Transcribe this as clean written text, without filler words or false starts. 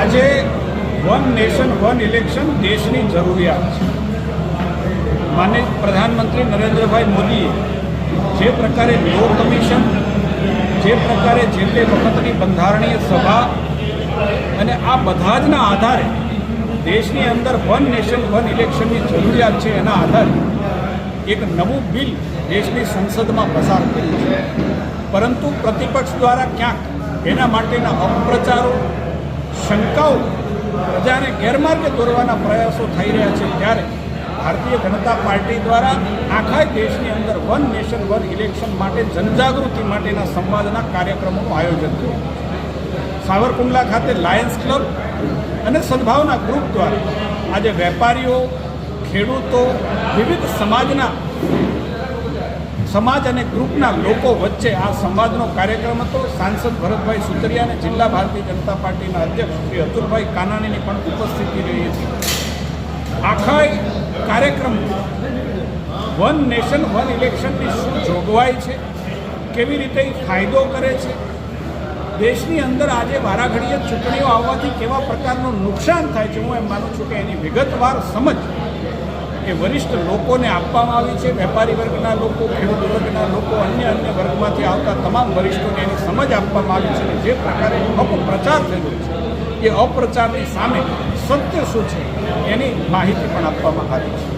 આજે one nation one election દેશની જરૂરિયાત છે. માનનીય પ્રધાનમંત્રી નરેન્દ્રભાઈ મોદીએ જે પ્રકારે લો કમિશન, જે પ્રકારે જે તે વખતની બંધારણીય સભા અને આ બધા જના આધારે દેશની અંદર વન નેશન વન ઇલેક્શનની જરૂરિયાત છે, એના આધારે એક નવું બિલ દેશની સંસદમાં પસાર કર્યું છે. પરંતુ પ્રતિપક્ષ દ્વારા ક્યાંક એના માટેના અપપ્રચારો, શંકાઓ, પ્રજાને ગેરમાર્ગે દોરવાના પ્રયાસો થઈ રહ્યા છે. ત્યારે ભારતીય જનતા પાર્ટી દ્વારા આખા દેશની અંદર વન નેશન વન ઇલેક્શન માટે જનજાગૃતિ માટેના સંવાદના કાર્યક્રમોનું આયોજન કર્યું છે. સાવરકુંડલા ખાતે લાયન્સ ક્લબ અને સદભાવના ગ્રુપ દ્વારા આજે વેપારીઓ, ખેડૂતો, વિવિધ સમાજ અને ગ્રુપના લોકો વચ્ચે આ સંવાદનો કાર્યક્રમ હતો. સાંસદ ભરતભાઈ સુતરિયા અને જિલ્લા ભારતીય જનતા પાર્ટીના અધ્યક્ષ શ્રી અતુલભાઈ કાનાણીની પણ ઉપસ્થિતિ રહી હતી. આખા કાર્યક્રમ વન નેશન વન ઇલેક્શનની શું જોગવાઈ છે, કેવી રીતે ફાયદો કરે છે, દેશની અંદર આજે વારાઘડીએ ચૂંટણીઓ આવવાથી કેવા પ્રકારનું નુકસાન થાય છે, હું એમ માનું છું કે એની વિગતવાર સમજ એ વરિષ્ઠ લોકોને આપવામાં આવી છે. વેપારી વર્ગના લોકો, ખેડૂત વર્ગના લોકો, અન્ય વર્ગમાંથી આવતા તમામ વરિષ્ઠોને એની સમજ આપવામાં આવી છે. જે પ્રકારે અપપ્રચાર થયેલો છે એ અપપ્રચારની સામે સત્ય શું છે એની માહિતી પણ આપવામાં આવી છે.